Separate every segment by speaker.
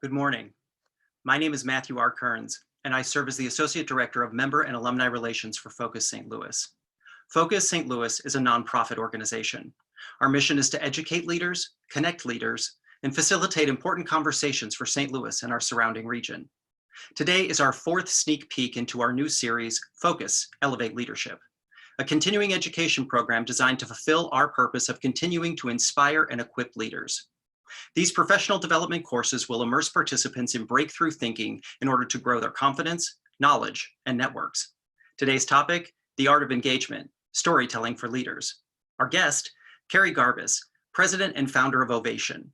Speaker 1: Good morning. My name is Matthew R. Kearns, and I serve as the Associate Director of Member and Alumni Relations for Focus St. Louis. Focus St. Louis is a nonprofit organization. Our mission is to educate leaders, connect leaders, and facilitate important conversations for St. Louis and our surrounding region. Today is our fourth sneak peek into our new series, Focus, Elevate Leadership, a continuing education program designed to fulfill our purpose of continuing to inspire and equip leaders. These professional development courses will immerse participants in breakthrough thinking in order to grow their confidence, knowledge, and networks. Today's topic, the art of engagement, storytelling for leaders. Our guest, Kerry Garbis, president and founder of Ovation.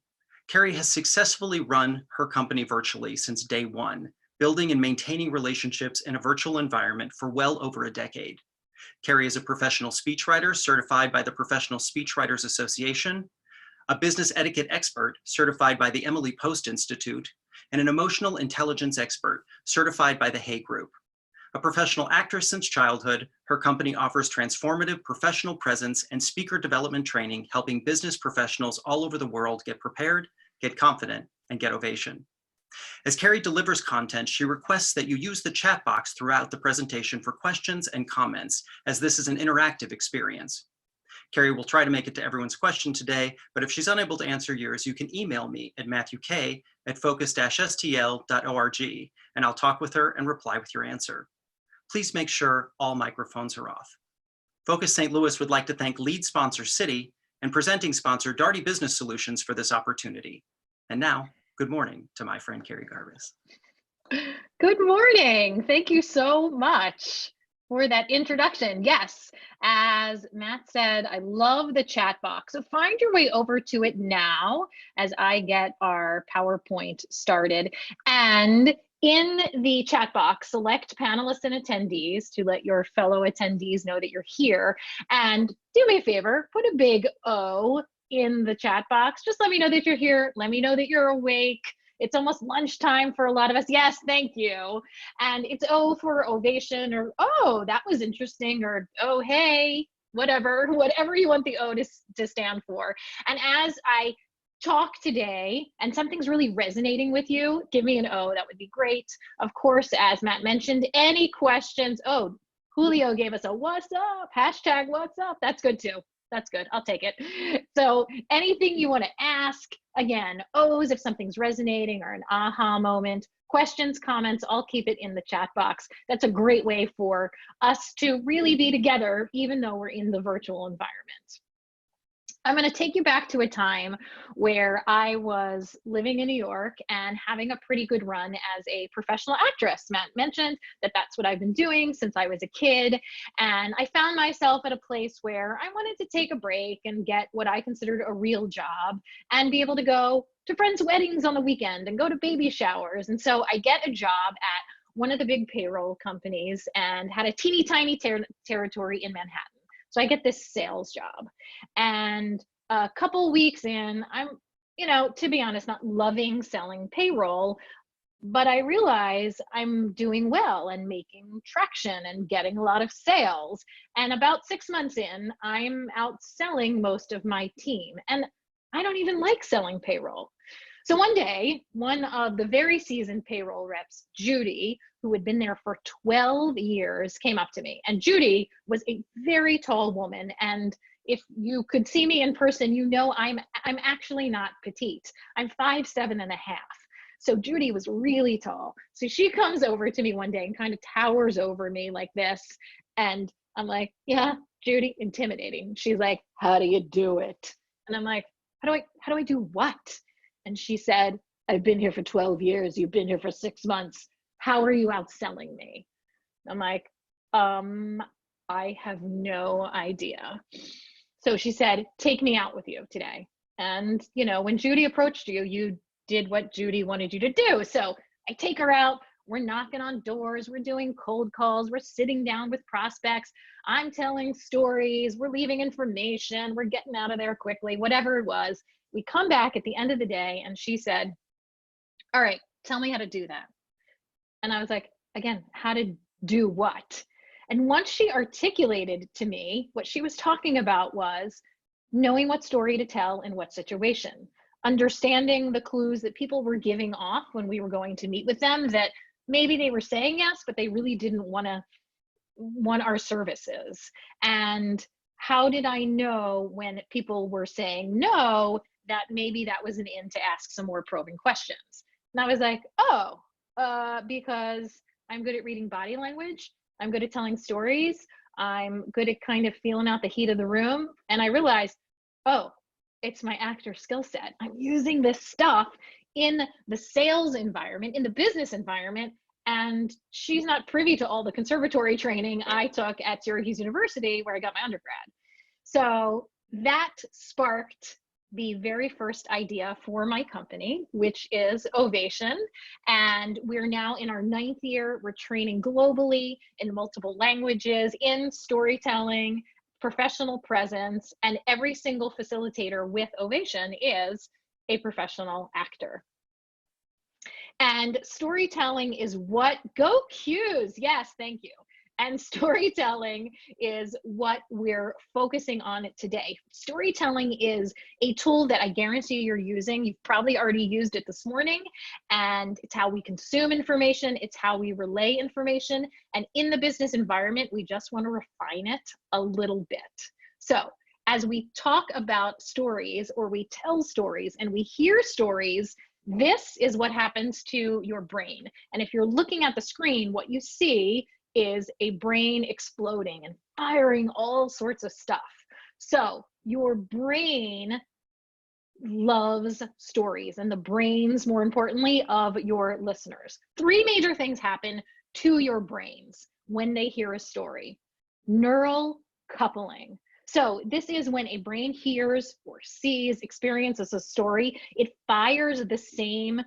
Speaker 1: Kerry has successfully run her company virtually since day one, building and maintaining relationships in a virtual environment for well over a decade. Kerry is a professional speechwriter certified by the Professional Speechwriters Association, a business etiquette expert certified by the Emily Post Institute, and an emotional intelligence expert certified by the Hay Group. A professional actress since childhood, her company offers transformative professional presence and speaker development training, helping business professionals all over the world get prepared, get confident, and get ovation. As Kerry delivers content, she requests that you use the chat box throughout the presentation for questions and comments, as this is an interactive experience. Kerry will try to make it to everyone's question today, but if she's unable to answer yours, you can email me at matthewk@focus-stl.org, and I'll talk with her and reply with your answer. Please make sure all microphones are off. Focus St. Louis would like to thank lead sponsor Citi and presenting sponsor Daugherty Business Solutions for this opportunity. And now, good morning to my friend Kerry Garbis.
Speaker 2: Good morning. Thank you so much for that introduction. Yes, as Matt said, I love the chat box. So find your way over to it now as I get our PowerPoint started. And in the chat box, select panelists and attendees to let your fellow attendees know that you're here. And do me a favor, put a big O in the chat box. Just let me know that you're here. Let me know that you're awake. It's almost lunchtime for a lot of us. Yes, thank you. And it's O for ovation, or oh, that was interesting, or oh, hey, whatever you want the O to stand for. And as I talk today and something's really resonating with you, give me an O, that would be great. Of course, as Matt mentioned, any questions, oh, Julio gave us a what's up, hashtag what's up, that's good too. That's good, I'll take it. So anything you want to ask, again, O's if something's resonating or an aha moment, questions, comments, I'll keep it in the chat box. That's a great way for us to really be together, even though we're in the virtual environment. I'm going to take you back to a time where I was living in New York and having a pretty good run as a professional actress. Matt mentioned that that's what I've been doing since I was a kid. And I found myself at a place where I wanted to take a break and get what I considered a real job and be able to go to friends' weddings on the weekend and go to baby showers. And so I get a job at one of the big payroll companies and had a teeny tiny territory in Manhattan. So I get this sales job, and a couple weeks in, I'm, to be honest, not loving selling payroll, but I realize I'm doing well and making traction and getting a lot of sales. And about 6 months in, I'm out selling most of my team, and I don't even like selling payroll. So one day, one of the very seasoned payroll reps, Judy, who had been there for 12 years, came up to me. And Judy was a very tall woman. And if you could see me in person, I'm actually not petite. I'm 5'7.5". So Judy was really tall. So she comes over to me one day and kind of towers over me like this. And I'm like, yeah, Judy, intimidating. She's like, how do you do it? And I'm like, how do I do what? And she said, I've been here for 12 years. You've been here for 6 months. How are you outselling me? I'm like, I have no idea. So she said, take me out with you today. And, when Judy approached you, you did what Judy wanted you to do. So I take her out. We're knocking on doors. We're doing cold calls. We're sitting down with prospects. I'm telling stories. We're leaving information. We're getting out of there quickly, whatever it was. We come back at the end of the day and she said, all right, tell me how to do that. And I was like, again, how to do what? And once she articulated to me, what she was talking about was knowing what story to tell in what situation. understanding the clues that people were giving off when we were going to meet with them, that maybe they were saying yes, but they really didn't want our services. And how did I know when people were saying no, that maybe that was an in to ask some more probing questions? And I was like, oh, because I'm good at reading body language. I'm good at telling stories. I'm good at kind of feeling out the heat of the room. And I realized, oh, it's my actor skill set. I'm using this stuff in the sales environment, in the business environment, and she's not privy to all the conservatory training I took at Syracuse University, where I got my undergrad. So that sparked the very first idea for my company, which is Ovation. And we're now in our 9th year. We're training globally in multiple languages, in storytelling, professional presence, and every single facilitator with Ovation is a professional actor. And storytelling is what, go cues, yes, thank you. And storytelling is what we're focusing on today. Storytelling is a tool that I guarantee you're using. You've probably already used it this morning, and it's how we consume information. It's how we relay information. And in the business environment, we just want to refine it a little bit. So as we talk about stories, or we tell stories and we hear stories, this is what happens to your brain. And if you're looking at the screen, what you see is a brain exploding and firing all sorts of stuff. So your brain loves stories, and the brains, more importantly, of your listeners. 3 major things happen to your brains when they hear a story. Neural coupling. So this is when a brain hears or sees, experiences a story, it fires the same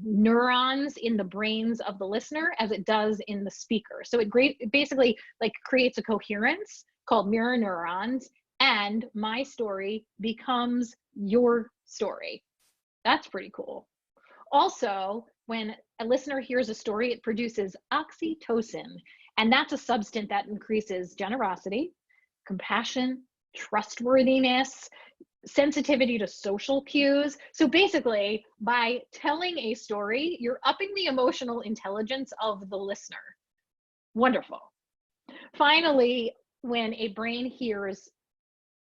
Speaker 2: neurons in the brains of the listener as it does in the speaker. So it basically like creates a coherence called mirror neurons, and my story becomes your story. That's pretty cool. Also, when a listener hears a story, it produces oxytocin, and that's a substance that increases generosity, compassion, trustworthiness, sensitivity to social cues. So basically, by telling a story, you're upping the emotional intelligence of the listener. Wonderful. Finally, when a brain hears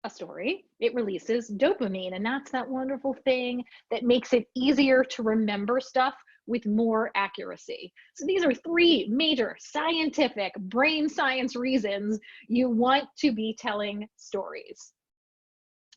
Speaker 2: a story, it releases dopamine, and that's that wonderful thing that makes it easier to remember stuff with more accuracy. So these are 3 major scientific brain science reasons you want to be telling stories.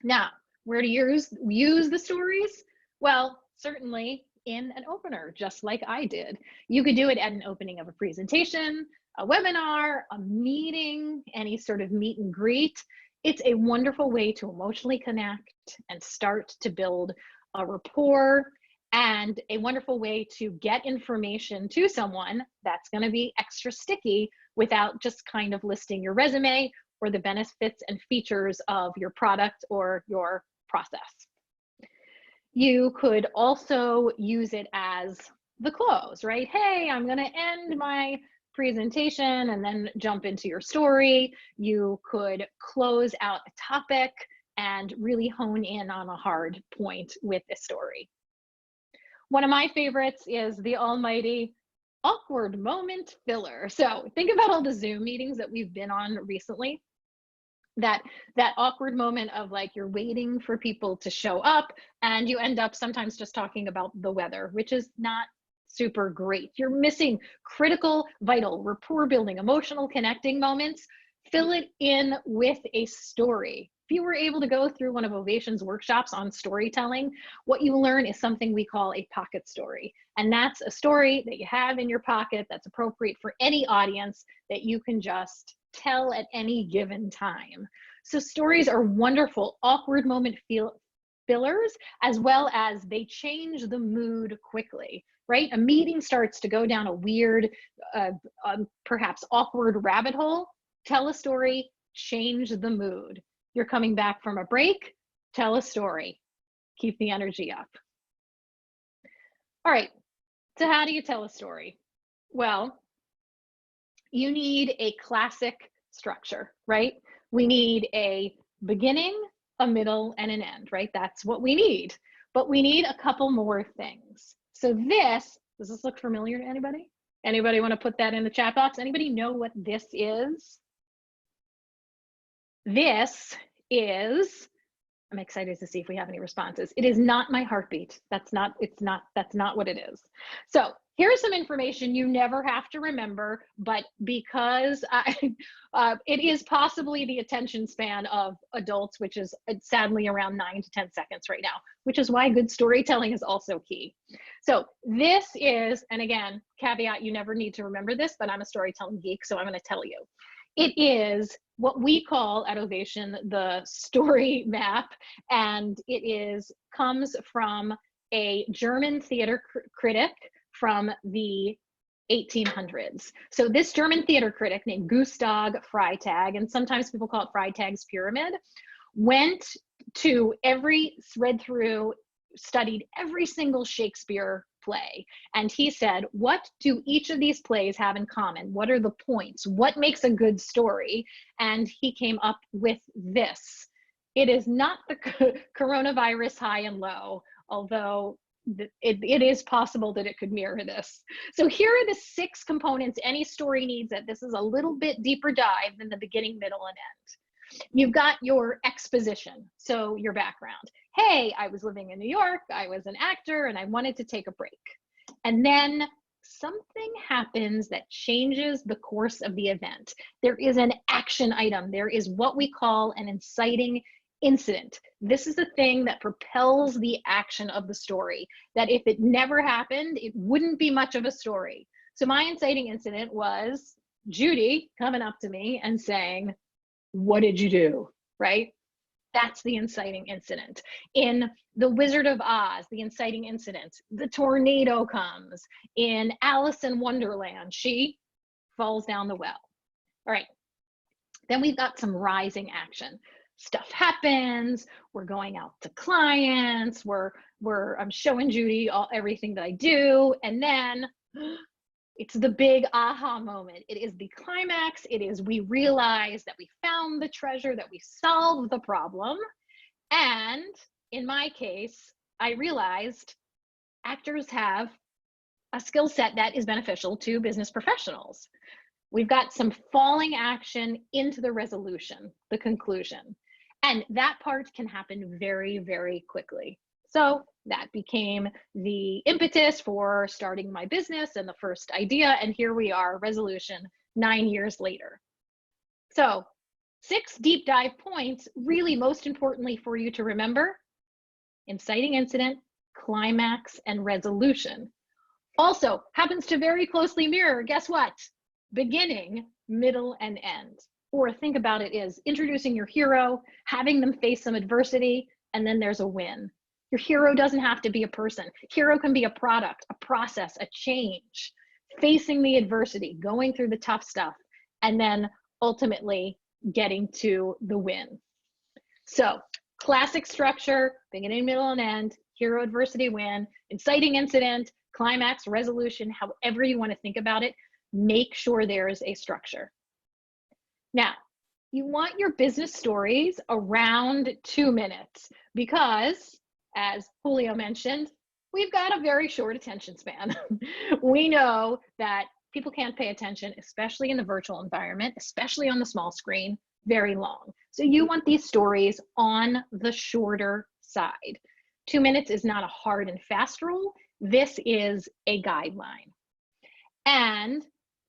Speaker 2: Now, where to use the stories? Well, certainly in an opener, just like I did. You could do it at an opening of a presentation, a webinar, a meeting, any sort of meet and greet. It's a wonderful way to emotionally connect and start to build a rapport, and a wonderful way to get information to someone that's going to be extra sticky without just kind of listing your resume or the benefits and features of your product or your process. You could also use it as the close, right? Hey, I'm going to end my presentation and then jump into your story. You could close out a topic and really hone in on a hard point with a story. One of my favorites is the almighty awkward moment filler. So think about all the Zoom meetings that we've been on recently. That awkward moment of like you're waiting for people to show up and you end up sometimes just talking about the weather, which is not super great. You're missing critical, vital, rapport building, emotional connecting moments. Fill it in with a story. If you were able to go through one of Ovation's workshops on storytelling, what you learn is something we call a pocket story. And that's a story that you have in your pocket that's appropriate for any audience that you can just tell at any given time. So stories are wonderful awkward moment fillers, as well as they change the mood quickly, right? A meeting starts to go down a weird, perhaps awkward rabbit hole. Tell a story, change the mood. You're coming back from a break, tell a story. Keep the energy up. All right, so how do you tell a story? Well, you need a classic structure, right? We need a beginning, a middle, and an end, right? That's what we need. but we need a couple more things. So does this look familiar to anybody? Anybody want to put that in the chat box? Anybody know what this is? This is, I'm excited to see if we have any responses. It is not my heartbeat. That's not what it is. So here's some information you never have to remember, but because it is possibly the attention span of adults, which is sadly around 9 to 10 seconds right now, which is why good storytelling is also key. So this is, and again, caveat, you never need to remember this, but I'm a storytelling geek, so I'm going to tell you. It is what we call at Ovation the story map, and it comes from a German theater critic from the 1800s. So this German theater critic named Gustav Freytag, and sometimes people call it Freytag's pyramid, studied every single Shakespeare play. And he said, what do each of these plays have in common? What are the points? What makes a good story? And he came up with this. It is not the coronavirus high and low, although it is possible that it could mirror this. So here are the 6 components any story needs. That this is a little bit deeper dive than the beginning, middle, and end. You've got your exposition, so your background. Hey, I was living in New York, I was an actor, and I wanted to take a break. And then something happens that changes the course of the event. There is an action item. There is what we call an inciting incident. This is the thing that propels the action of the story, that if it never happened, it wouldn't be much of a story. So my inciting incident was Judy coming up to me and saying, what did you do, right? That's the inciting incident. In The Wizard of Oz, the inciting incident, the tornado comes. In Alice in Wonderland, she falls down the well. All right, then we've got some rising action. Stuff happens, we're going out to clients, I'm showing Judy everything that I do, and then it's the big aha moment. It is the climax. It is we realize that we found the treasure, that we solved the problem. And in my case, I realized actors have a skill set that is beneficial to business professionals. We've got some falling action into the resolution, the conclusion. And that part can happen very, very quickly. So that became the impetus for starting my business and the first idea. And here we are, resolution 9 years later. So 6 deep dive points, really most importantly for you to remember: inciting incident, climax, and resolution. Also happens to very closely mirror, guess what? Beginning, middle, and end. Or think about it as introducing your hero, having them face some adversity, and then there's a win. Your hero doesn't have to be a person. Hero can be a product, a process, a change, facing the adversity, going through the tough stuff, and then ultimately getting to the win. So classic structure, beginning, middle, and end, hero, adversity, win, inciting incident, climax, resolution, however you want to think about it, make sure there is a structure. Now, you want your business stories around 2 minutes because, as Julio mentioned, we've got a very short attention span. We know that people can't pay attention, especially in the virtual environment, especially on the small screen, very long. So you want these stories on the shorter side. 2 minutes is not a hard and fast rule. This is a guideline. And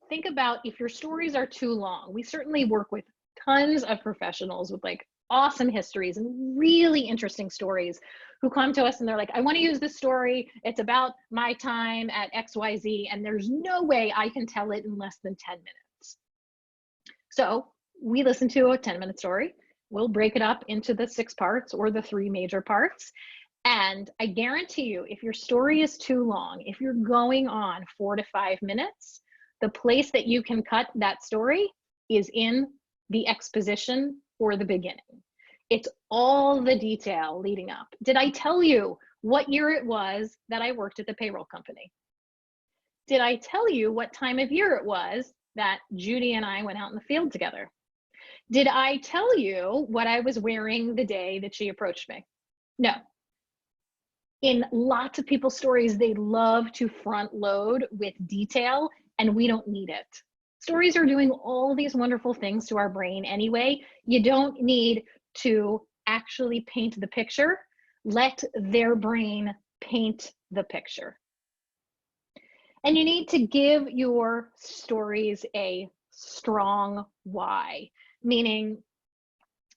Speaker 2: think about if your stories are too long. We certainly work with tons of professionals with like awesome histories and really interesting stories who come to us and they're like, I want to use this story. It's about my time at XYZ, and there's no way I can tell it in less than 10 minutes. So we listen to a 10-minute story. We'll break it up into the 6 parts or the 3 major parts. And I guarantee you, if your story is too long, if you're going on 4 to 5 minutes, the place that you can cut that story is in the exposition or the beginning. It's all the detail leading up. Did I tell you what year it was that I worked at the payroll company? Did I tell you what time of year it was that Judy and I went out in the field together? Did I tell you what I was wearing the day that she approached me? No. In lots of people's stories, they love to front load with detail, and we don't need it. Stories are doing all these wonderful things to our brain anyway. You don't need to actually paint the picture. Let their brain paint the picture. And you need to give your stories a strong why, meaning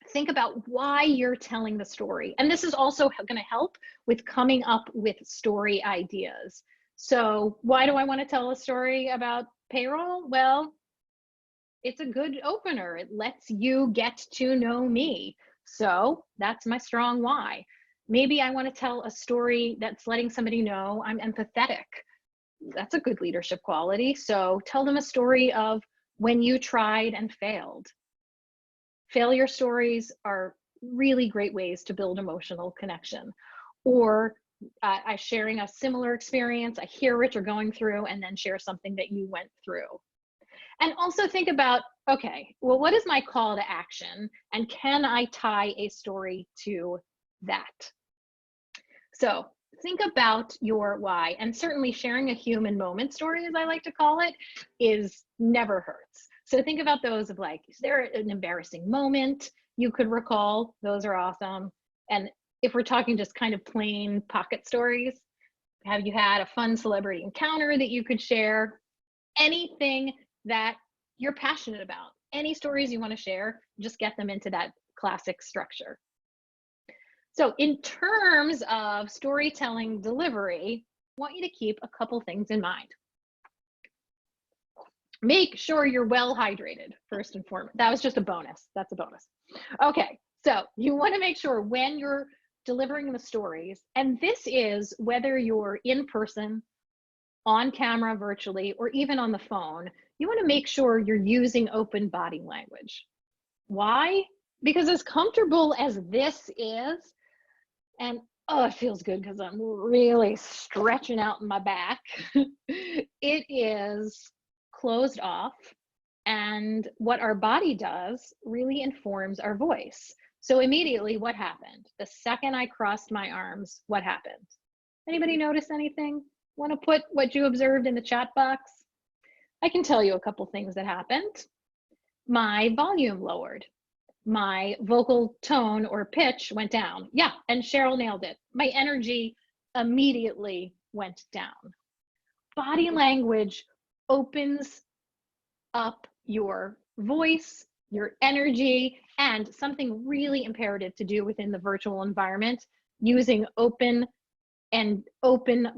Speaker 2: think about why you're telling the story. And this is also going to help with coming up with story ideas. So why do I want to tell a story about payroll? Well, it's a good opener. It lets you get to know me. So that's my strong why. Maybe I want to tell a story that's letting somebody know I'm empathetic. That's a good leadership quality. So tell them a story of when you tried and failed. Failure stories are really great ways to build emotional connection. Or I sharing a similar experience, I hear what you're going through, and then share something that you went through. And also think about, okay, well, what is my call to action? And can I tie a story to that? So think about your why, and certainly sharing a human moment story, as I like to call it, is never hurts. So think about those of like, is there an embarrassing moment you could recall? Those are awesome. And if we're talking just kind of plain pocket stories, have you had a fun celebrity encounter that you could share? Anything that you're passionate about, any stories you want to share, just get them into that classic structure. So in terms of storytelling delivery, I want you to keep a couple things in mind. Make sure you're well hydrated, first and foremost. That was just a bonus. That's a bonus. Okay, so you want to make sure when you're delivering the stories, and this is whether you're in person, on camera, virtually, or even on the phone, you want to make sure you're using open body language. Why? Because as comfortable as this is, and oh, it feels good because I'm really stretching out in my back, it is closed off, and what our body does really informs our voice. So immediately, what happened? The second I crossed my arms, what happened? Anybody notice anything? Want to put what you observed in the chat box? I can tell you a couple things that happened. My volume lowered. My vocal tone or pitch went down. Yeah, and Cheryl nailed it. My energy immediately went down. Body language opens up your voice, your energy, and something really imperative to do within the virtual environment, using open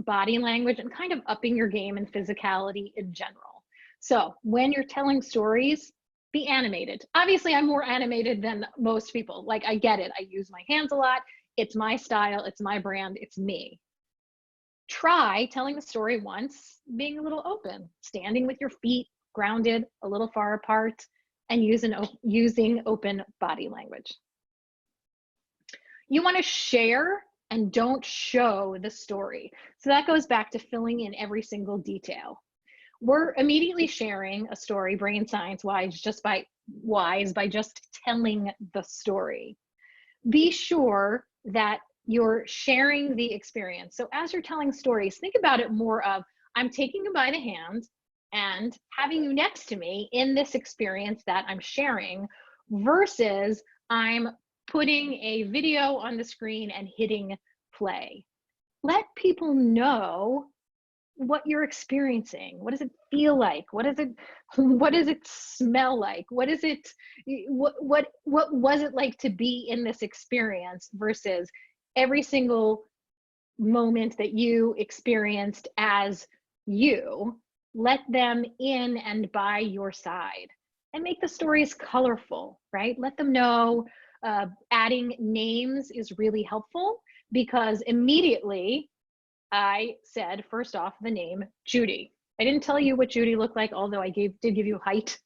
Speaker 2: body language and kind of upping your game and physicality in general. So when you're telling stories, be animated. Obviously, I'm more animated than most people. Like, I get it. I use my hands a lot. It's my style. It's my brand. It's me. Try telling the story once, being a little open, standing with your feet grounded, a little far apart, and using open body language. You want to share and don't show the story. So that goes back to filling in every single detail. We're immediately sharing a story, brain science wise, just by just telling the story. Be sure that you're sharing the experience. So as you're telling stories, think about it more of, I'm taking you by the hand and having you next to me in this experience that I'm sharing, versus I'm putting a video on the screen and hitting play. Let people know what you're experiencing. What does it feel like? What does it smell like? What was it like to be in this experience, versus every single moment that you experienced as you. Let them in and by your side, and make the stories colorful, right? Let them know. Adding names is really helpful, because immediately I said, first off, the name Judy. I didn't tell you what Judy looked like, although I did give you height.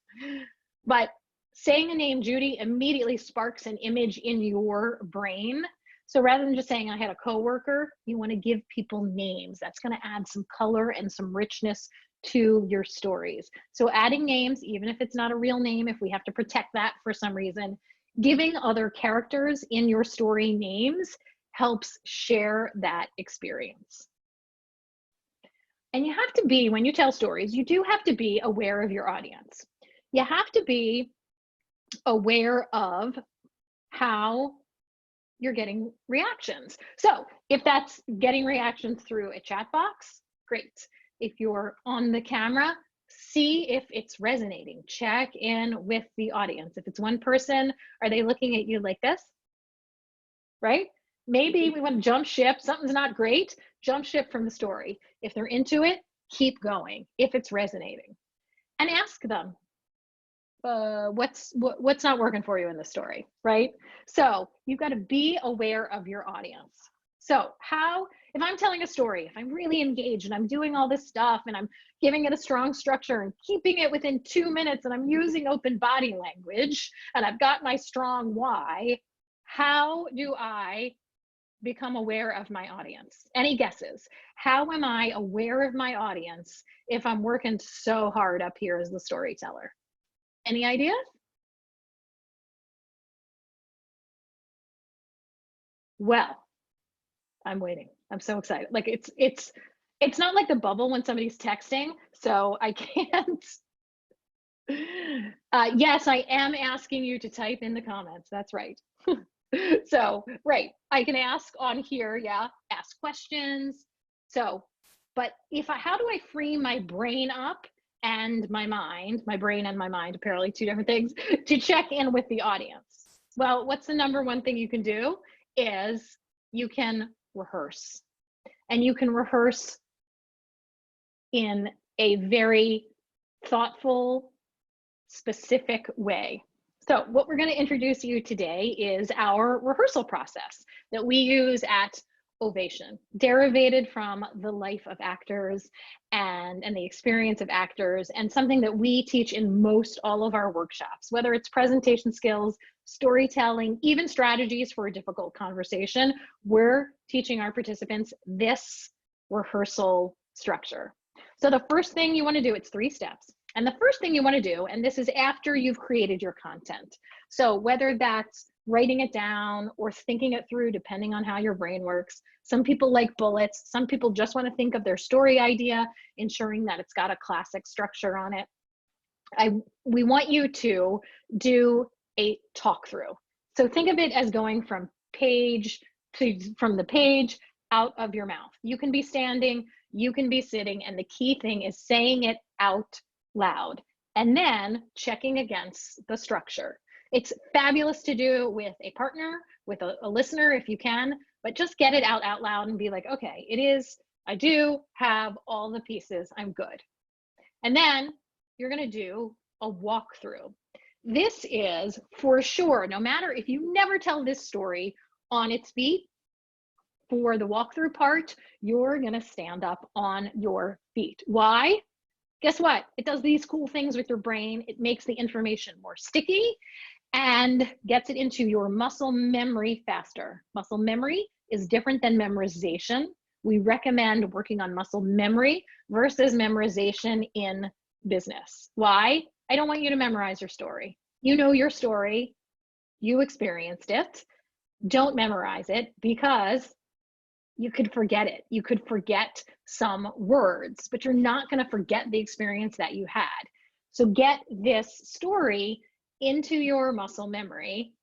Speaker 2: But saying the name Judy immediately sparks an image in your brain. So rather than just saying I had a coworker, you want to give people names. That's going to add some color and some richness to your stories. So adding names, even if it's not a real name, if we have to protect that for some reason, giving other characters in your story names helps share that experience. And you have to be, when you tell stories, you do have to be aware of your audience. You have to be aware of how you're getting reactions. So if that's getting reactions through a chat box, great. If you're on the camera, see if it's resonating. Check in with the audience. If it's one person, are they looking at you like this? Right? Maybe we want to jump ship. Something's not great. Jump ship from the story. If they're into it, keep going if it's resonating. And ask them, what's not working for you in the story, right? So you've got to be aware of your audience. So if I'm telling a story, if I'm really engaged and I'm doing all this stuff and I'm giving it a strong structure and keeping it within 2 minutes and I'm using open body language and I've got my strong why, how do I become aware of my audience? Any guesses? How am I aware of my audience if I'm working so hard up here as the storyteller? Any ideas? Well, I'm waiting. I'm so excited. Like it's not like the bubble when somebody's texting, so I can't. Yes, I am asking you to type in the comments. That's right. So, right, I can ask on here, yeah, ask questions. So, but how do I free my brain up and my mind, my brain and my mind, apparently two different things, to check in with the audience? Well, what's the number one thing you can do is you can rehearse. And you can rehearse in a very thoughtful, specific way. So what we're going to introduce you today is our rehearsal process that we use at Ovation, derivated from the life of actors and the experience of actors, and something that we teach in most all of our workshops, whether it's presentation skills, storytelling, even strategies for a difficult conversation. We're teaching our participants this rehearsal structure. So the first thing you want to do, it's 3 steps. And the first thing you want to do, and this is after you've created your content. So whether that's writing it down or thinking it through, depending on how your brain works. Some people like bullets. Some people just want to think of their story idea, ensuring that it's got a classic structure on it. We want you to do a talk through. So think of it as going from the page out of your mouth. You can be standing, you can be sitting, and the key thing is saying it out loud and then checking against the structure. It's fabulous to do with a partner, with a listener if you can, but just get it out loud and be like, okay, I do have all the pieces, I'm good. And then you're gonna do a walkthrough. This is for sure, no matter if you never tell this story on its feet, for the walkthrough part, you're gonna stand up on your feet. Why? Guess what? It does these cool things with your brain. It makes the information more sticky and gets it into your muscle memory faster. Muscle memory is different than memorization. We recommend working on muscle memory versus memorization in business. Why? I don't want you to memorize your story. You know your story. You experienced it. Don't memorize it because you could forget it. You could forget some words, but you're not going to forget the experience that you had. So get this story into your muscle memory.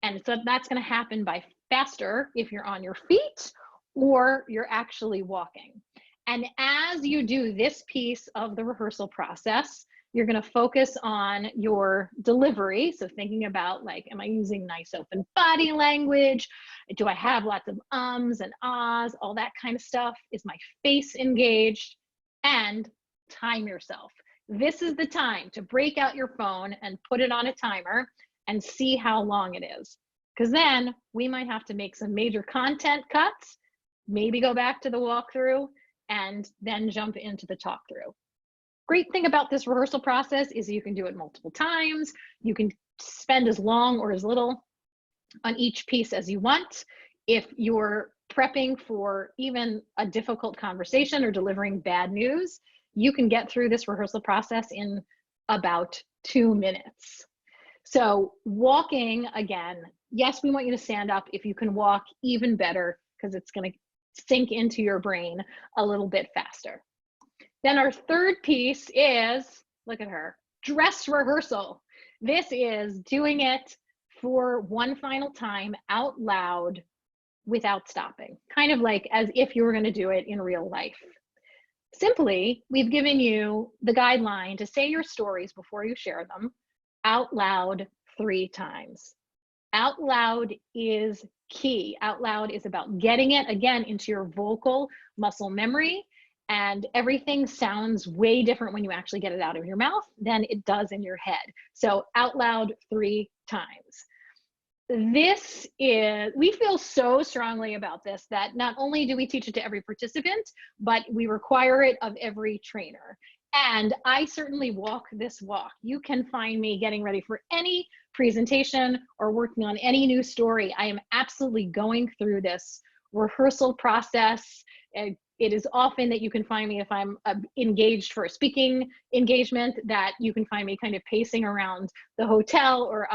Speaker 2: And so that's going to happen by faster if you're on your feet or you're actually walking. And as you do this piece of the rehearsal process, you're going to focus on your delivery. So thinking about, like, am I using nice open body language? Do I have lots of ums and ahs? All that kind of stuff. Is my face engaged? And time yourself. This is the time to break out your phone and put it on a timer and see how long it is. Because then we might have to make some major content cuts, maybe go back to the walkthrough, and then jump into the talk through. Great thing about this rehearsal process is you can do it multiple times. You can spend as long or as little on each piece as you want. If you're prepping for even a difficult conversation or delivering bad news, you can get through this rehearsal process in about 2 minutes. So walking, again, Yes, we want you to stand up. If you can walk, even better, because it's going to sink into your brain a little bit faster. Then our third piece is, look at her, dress rehearsal. This is doing it for one final time out loud without stopping, kind of like as if you were going to do it in real life. Simply, we've given you the guideline to say your stories before you share them out loud 3 times. Out loud is key. Out loud is about getting it again into your vocal muscle memory, and everything sounds way different when you actually get it out of your mouth than it does in your head. So out loud 3 times. This is, we feel so strongly about this that not only do we teach it to every participant, but we require it of every trainer. And I certainly walk this walk. You can find me getting ready for any presentation or working on any new story. I am absolutely going through this rehearsal process. It is often that you can find me, if I'm engaged for a speaking engagement, that you can find me kind of pacing around the hotel or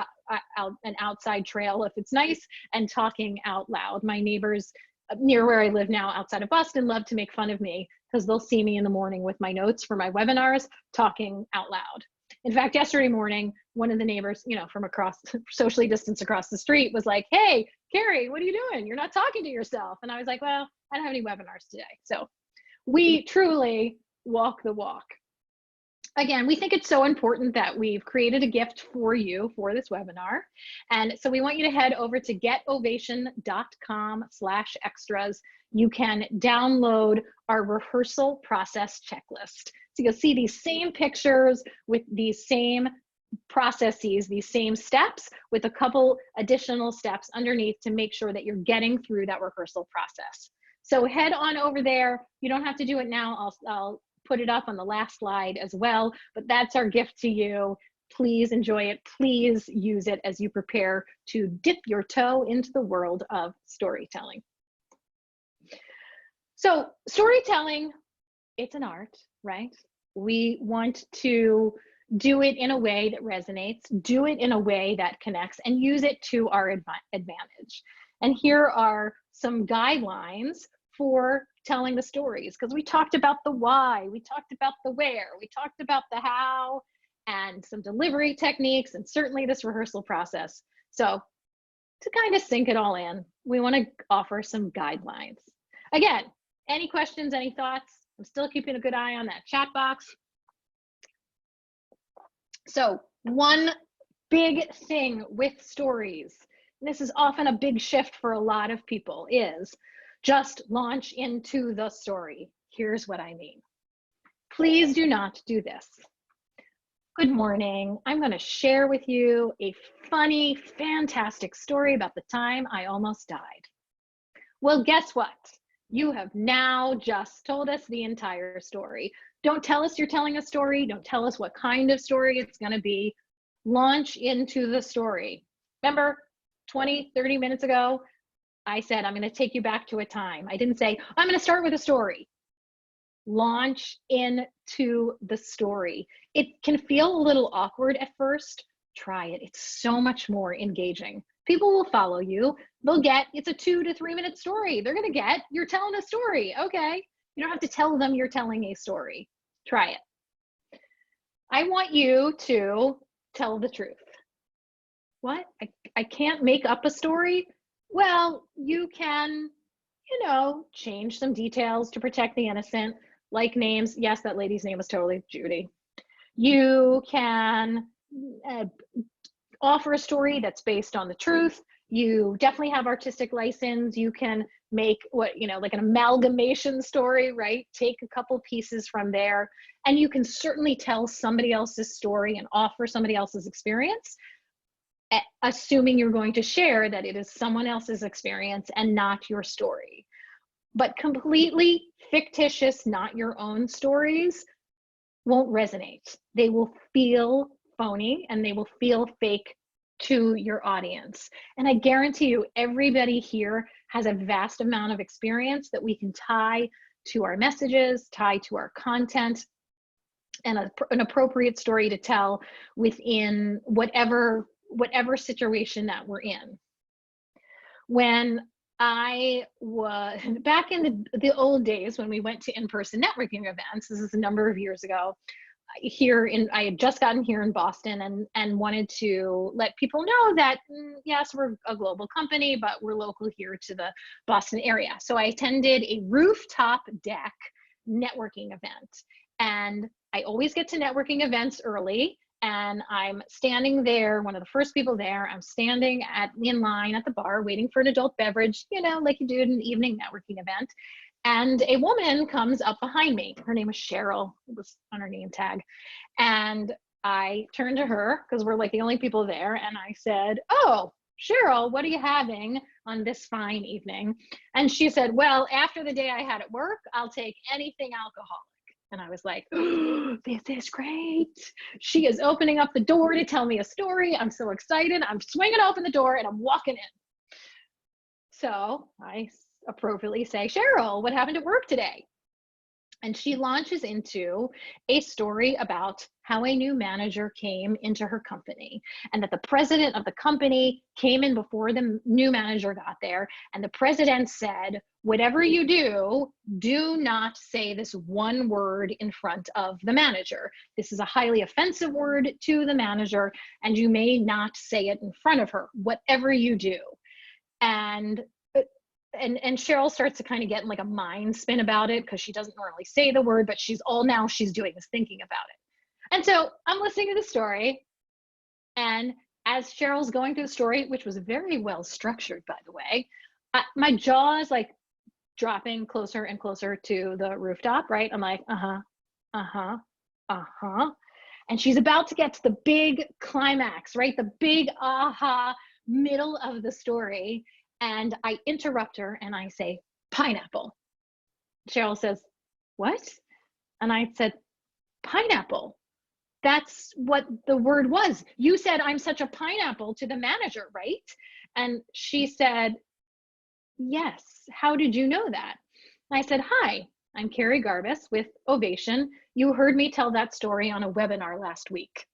Speaker 2: out an outside trail if it's nice, and talking out loud. My neighbors near where I live now outside of Boston love to make fun of me because they'll see me in the morning with my notes for my webinars talking out loud. In fact, yesterday morning, one of the neighbors, you know, from across, socially distanced across the street, was like, "Hey, Kerry, what are you doing? You're not talking to yourself." And I was like, "Well, I don't have any webinars today." So we truly walk the walk. Again, we think it's so important that we've created a gift for you for this webinar. And so we want you to head over to getovation.com/extras. You can download our rehearsal process checklist. So you'll see these same pictures with these same processes, these same steps, with a couple additional steps underneath to make sure that you're getting through that rehearsal process. So head on over there. You don't have to do it now. I'll put it up on the last slide as well, but that's our gift to you. Please enjoy it. Please use it as you prepare to dip your toe into the world of storytelling. So storytelling, it's an art, right? We want to do it in a way that resonates, do it in a way that connects, and use it to our advantage. And here are some guidelines for telling the stories, because we talked about the why, we talked about the where, we talked about the how, and some delivery techniques, and certainly this rehearsal process. So to kind of sink it all in, we want to offer some guidelines. Again, any questions, any thoughts? I'm still keeping a good eye on that chat box. So one big thing with stories, and this is often a big shift for a lot of people, is just launch into the story. Here's what I mean. Please do not do this. Good morning. I'm going to share with you a funny, fantastic story about the time I almost died. Well, guess what? You have now just told us the entire story. Don't tell us you're telling a story. Don't tell us what kind of story it's going to be. Launch into the story. Remember 20, 30 minutes ago, I said, I'm going to take you back to a time. I didn't say, I'm going to start with a story. Launch into the story. It can feel a little awkward at first. Try it. It's so much more engaging. People will follow you. They'll get, it's a 2 to 3 minute story. They're going to get, you're telling a story. Okay. You don't have to tell them you're telling a story. Try it. I want you to tell the truth. What? I can't make up a story? Well, you can, you know, change some details to protect the innocent, like names. Yes, that lady's name was totally Judy. You can offer a story that's based on the truth. You definitely have artistic license. You can make what, you know, like an amalgamation story, right? Take a couple pieces from there, and you can certainly tell somebody else's story and offer somebody else's experience, assuming you're going to share that it is someone else's experience and not your story. But completely fictitious, not your own stories won't resonate. They will feel phony and they will feel fake to your audience. And I guarantee you, everybody here has a vast amount of experience that we can tie to our messages, tie to our content, and an appropriate story to tell within whatever situation that we're in. when I was back in the old days when we went to in-person networking events. This is a number of years ago. I had just gotten here in Boston and wanted to let people know that yes, we're a global company, but we're local here to the Boston area. So I attended a rooftop deck networking event, and I always get to networking events early. And I'm standing there, one of the first people there. I'm standing in line at the bar waiting for an adult beverage, like you do at an evening networking event. And a woman comes up behind me. Her name was Cheryl. It was on her name tag. And I turned to her because we're like the only people there. And I said, "Oh, Cheryl, what are you having on this fine evening?" And she said, "Well, after the day I had at work, I'll take anything alcoholic." And I was like, "Oh, this is great. She is opening up the door to tell me a story. I'm so excited." I'm swinging open the door and I'm walking in. So I appropriately say, "Cheryl, what happened at work today?" And she launches into a story about how a new manager came into her company, and that the president of the company came in before the new manager got there. And the president said, "Whatever you do, do not say this one word in front of the manager. This is a highly offensive word to the manager, and you may not say it in front of her, whatever you do." And Cheryl starts to kind of get in like a mind spin about it because she doesn't normally say the word, but she's doing is thinking about it. And so I'm listening to the story, and as Cheryl's going through the story, which was very well structured, by the way, my jaw is like dropping closer and closer to the rooftop, right? I'm like, and she's about to get to the big climax, right? The big aha middle of the story. And I interrupt her and I say, "Pineapple." Cheryl says, "What?" And I said, "Pineapple. That's what the word was. You said I'm such a pineapple to the manager, right?" And she said, "Yes. How did you know that?" And I said, "Hi, I'm Kerry Garbis with Ovation. You heard me tell that story on a webinar last week."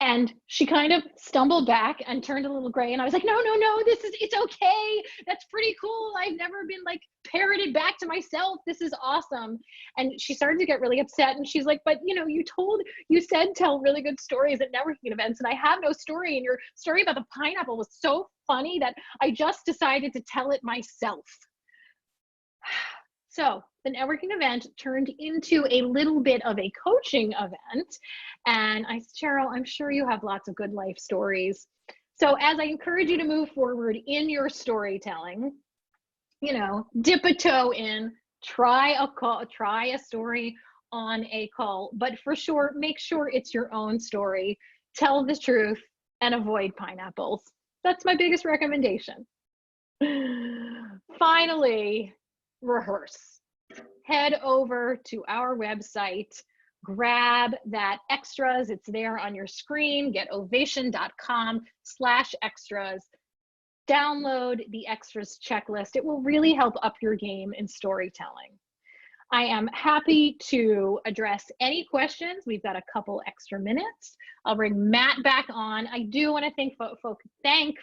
Speaker 2: And she kind of stumbled back and turned a little gray. And I was like, no, it's okay. That's pretty cool. I've never been like parroted back to myself. This is awesome. And she started to get really upset. And she's like, "But you said tell really good stories at networking events. And I have no story. And your story about the pineapple was so funny that I just decided to tell it myself." So the networking event turned into a little bit of a coaching event. And I said, "Cheryl, I'm sure you have lots of good life stories. So as I encourage you to move forward in your storytelling, dip a toe in, try a story on a call, but for sure, make sure it's your own story. Tell the truth and avoid pineapples." That's my biggest recommendation. Finally, rehearse. Head over to our website, grab that extras. It's there on your screen. Get ovation.com/extras. Download the extras checklist. It will really help up your game in storytelling. I am happy to address any questions. We've got a couple extra minutes. I'll bring Matt back on. I do want to thank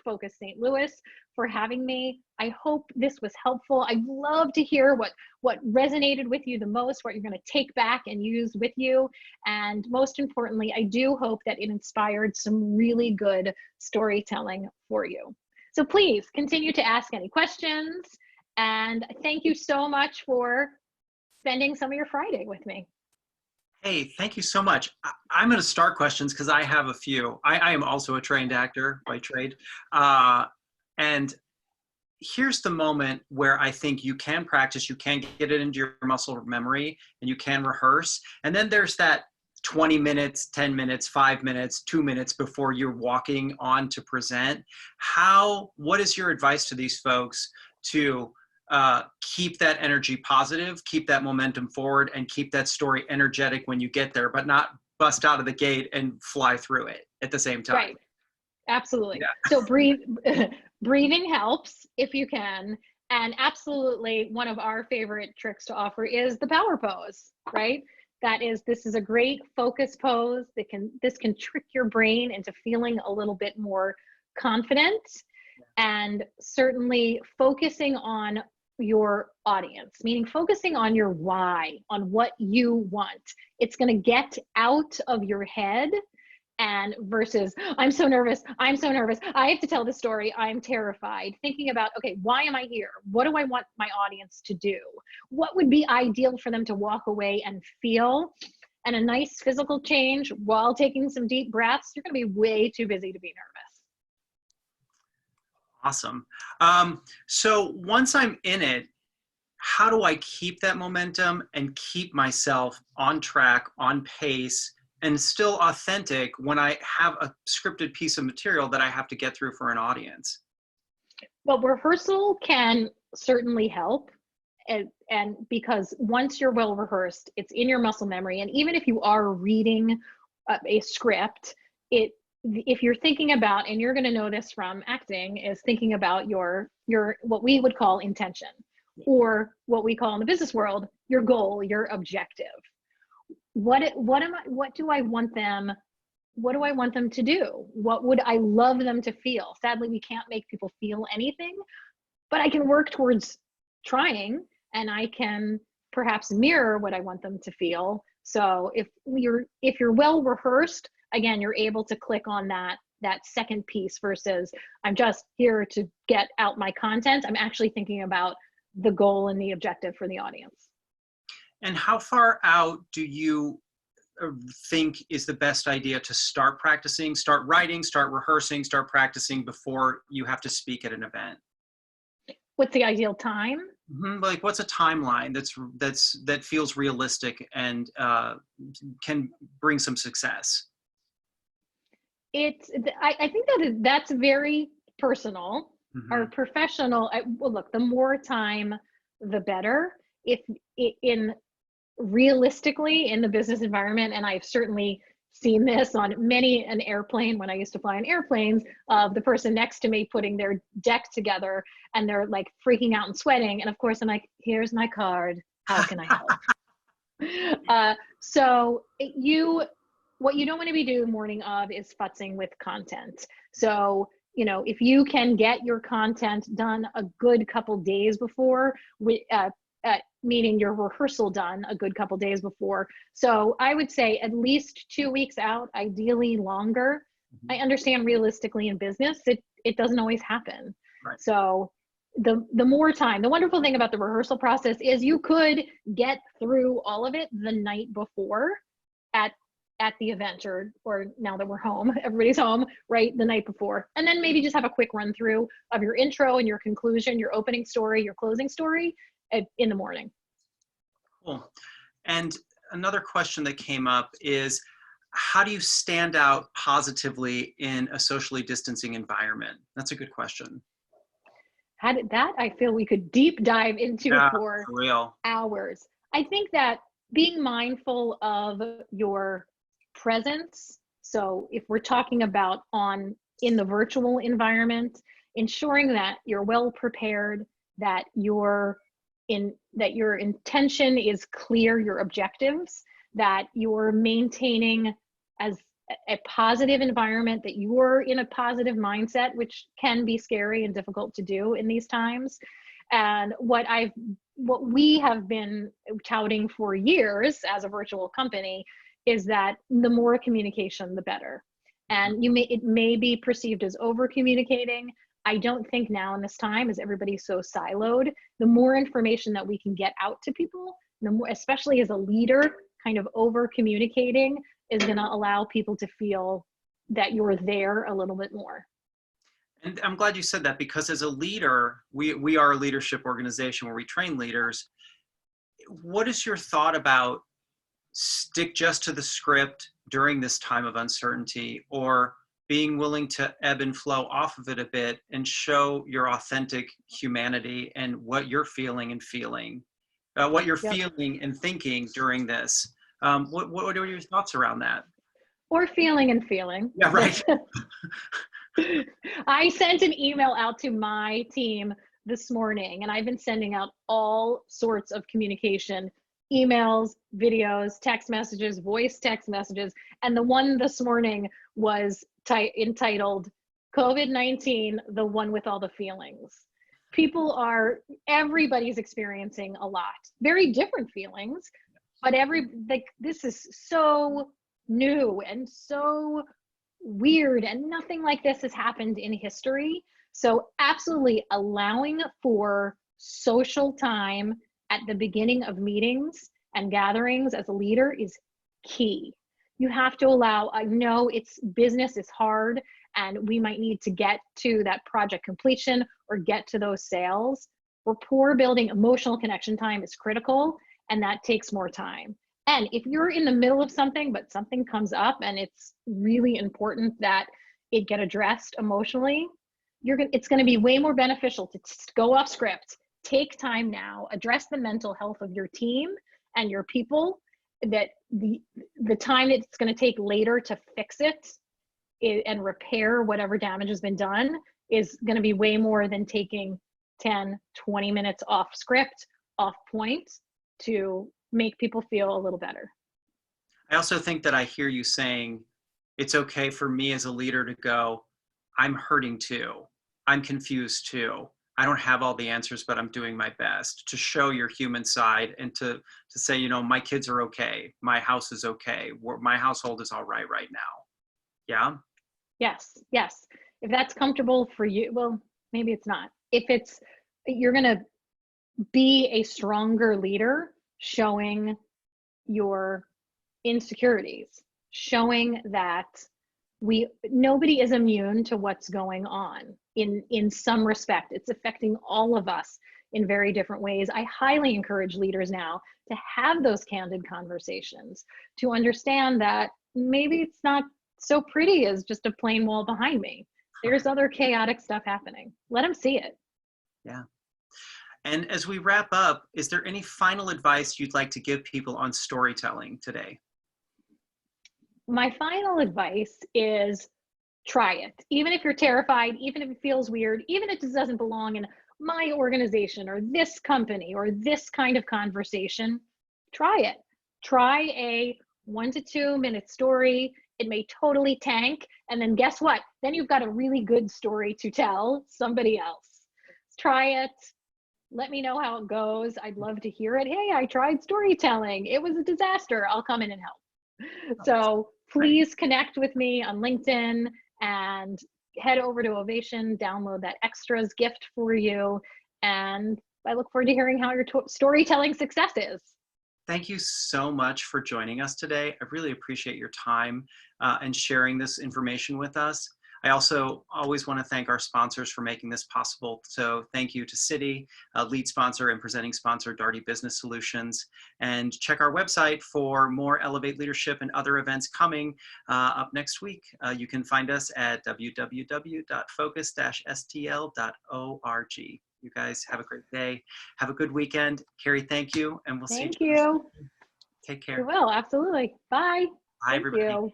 Speaker 2: Focus St. Louis for having me. I hope this was helpful. I'd love to hear what resonated with you the most, what you're going to take back and use with you. And most importantly, I do hope that it inspired some really good storytelling for you. So please continue to ask any questions. And thank you so much for spending some of your Friday with me.
Speaker 1: Hey, thank you so much. I'm going to start questions because I have a few. I am also a trained actor by trade. And here's the moment where I think you can practice, you can get it into your muscle memory, and you can rehearse. And then there's that 20 minutes, 10 minutes, 5 minutes, 2 minutes before you're walking on to present. What is your advice to these folks to keep that energy positive, keep that momentum forward, and keep that story energetic when you get there, but not bust out of the gate and fly through it at the same time?
Speaker 2: Right. Absolutely.
Speaker 1: Yeah.
Speaker 2: So breathing helps if you can. And absolutely one of our favorite tricks to offer is the power pose, right? This is a great focus pose. This can trick your brain into feeling a little bit more confident. and certainly focusing on your audience, meaning focusing on your why, on what you want. It's going to get out of your head, and versus I'm so nervous, I have to tell the story, I'm terrified. Thinking about, okay, why am I here? What do I want my audience to do? What would be ideal for them to walk away and feel? And a nice physical change while taking some deep breaths, you're going to be way too busy to be nervous.
Speaker 1: Awesome. So once I'm in it, how do I keep that momentum and keep myself on track, on pace, and still authentic when I have a scripted piece of material that I have to get through for an audience?
Speaker 2: Well, rehearsal can certainly help. And because once you're well rehearsed, it's in your muscle memory. And even if you are reading a script, if you're thinking about, and you're going to know this from acting, is thinking about your what we would call intention, or what we call in the business world, your goal, your objective. What do I want them to do? What would I love them to feel? Sadly, we can't make people feel anything, but I can work towards trying, and I can perhaps mirror what I want them to feel. So if you're well rehearsed, again, you're able to click on that second piece versus I'm just here to get out my content. I'm actually thinking about the goal and the objective for the audience.
Speaker 1: And how far out do you think is the best idea to start practicing, start writing, start rehearsing, start practicing before you have to speak at an event?
Speaker 2: What's the ideal time?
Speaker 1: Like, what's a timeline that feels realistic and can bring some success?
Speaker 2: I think that's very personal or professional. Well, look, the more time, the better. If realistically in the business environment, and I've certainly seen this on many an airplane when I used to fly on airplanes, of the person next to me putting their deck together and they're like freaking out and sweating. And of course I'm like, here's my card. How can I help? So what you don't want to be doing morning of is futzing with content. So, if you can get your content done a good couple days before, meaning your rehearsal done a good couple days before. So I would say at least 2 weeks out, ideally longer. I understand realistically in business, it doesn't always happen.
Speaker 1: Right.
Speaker 2: So the more time, the wonderful thing about the rehearsal process is you could get through all of it the night before at the event, or now that we're home, everybody's home, right, the night before. And then maybe just have a quick run through of your intro and your conclusion, your opening story, your closing story in the morning.
Speaker 1: Cool. And another question that came up is, how do you stand out positively in a socially distancing environment? That's a good question.
Speaker 2: I feel we could deep dive into for
Speaker 1: real.
Speaker 2: hours. I think that being mindful of your presence. So if we're talking about in the virtual environment, ensuring that you're well prepared, that your intention is clear, your objectives, that you're maintaining as a positive environment, that you're in a positive mindset, which can be scary and difficult to do in these times. And what we have been touting for years as a virtual company is that the more communication, the better. And it may be perceived as over communicating. I don't think now in this time, as everybody's so siloed, the more information that we can get out to people, the more, especially as a leader, kind of over communicating is going to allow people to feel that you're there a little bit more.
Speaker 1: And I'm glad you said that, because as a leader, we are a leadership organization where we train leaders. What is your thought about stick just to the script during this time of uncertainty, or being willing to ebb and flow off of it a bit and show your authentic humanity and what you're feeling and feeling and thinking during this? What are your thoughts around that?
Speaker 2: Or feeling and feeling.
Speaker 1: Yeah, right.
Speaker 2: I sent an email out to my team this morning, and I've been sending out all sorts of communication, emails, videos, text messages, voice text messages. And the one this morning was entitled, COVID-19, the one with all the feelings. Everybody's experiencing a lot, very different feelings, but this is so new and so weird, and nothing like this has happened in history. So absolutely allowing for social time at the beginning of meetings and gatherings as a leader is key. You have to allow, I know it's business is hard and we might need to get to that project completion or get to those sales. Rapport building, emotional connection time is critical, and that takes more time. And if you're in the middle of something, but something comes up and it's really important that it get addressed emotionally, it's going to be way more beneficial to go off script, take time now, address the mental health of your team and your people, that the time it's going to take later to fix it and repair whatever damage has been done is going to be way more than taking 10, 20 minutes off script, off point, to make people feel a little better.
Speaker 1: I also think that I hear you saying, it's okay for me as a leader to go, I'm hurting too. I'm confused too. I don't have all the answers, but I'm doing my best, to show your human side and to say, you know, my kids are okay. My house is okay. My household is all right now. Yeah.
Speaker 2: Yes. Yes. If that's comfortable for you, well, maybe it's not. You're going to be a stronger leader, showing your insecurities, showing that nobody is immune to what's going on in some respect. It's affecting all of us in very different ways. I highly encourage leaders now to have those candid conversations, to understand that maybe it's not so pretty as just a plain wall behind me. There's other chaotic stuff happening. Let them see it.
Speaker 1: Yeah. And as we wrap up, is there any final advice you'd like to give people on storytelling today?
Speaker 2: My final advice is try it. Even if you're terrified, even if it feels weird, even if it doesn't belong in my organization or this company or this kind of conversation, try it. Try a 1 to 2 minute story. It may totally tank. And then guess what? Then you've got a really good story to tell somebody else. Try it. Let me know how it goes. I'd love to hear it. Hey, I tried storytelling. It was a disaster. I'll come in and help. So please connect with me on LinkedIn and head over to Ovation, download that extras gift for you. And I look forward to hearing how your storytelling success is.
Speaker 1: Thank you so much for joining us today. I really appreciate your time and sharing this information with us. I also always want to thank our sponsors for making this possible. So thank you to Citi, lead sponsor and presenting sponsor, Daugherty Business Solutions. And check our website for more Elevate Leadership and other events coming up next week. You can find us at www.focus-stl.org. You guys have a great day. Have a good weekend. Kerry, thank you. And we'll see you.
Speaker 2: Thank you.
Speaker 1: Take care.
Speaker 2: You will, absolutely. Bye.
Speaker 1: Bye, everybody.
Speaker 2: You.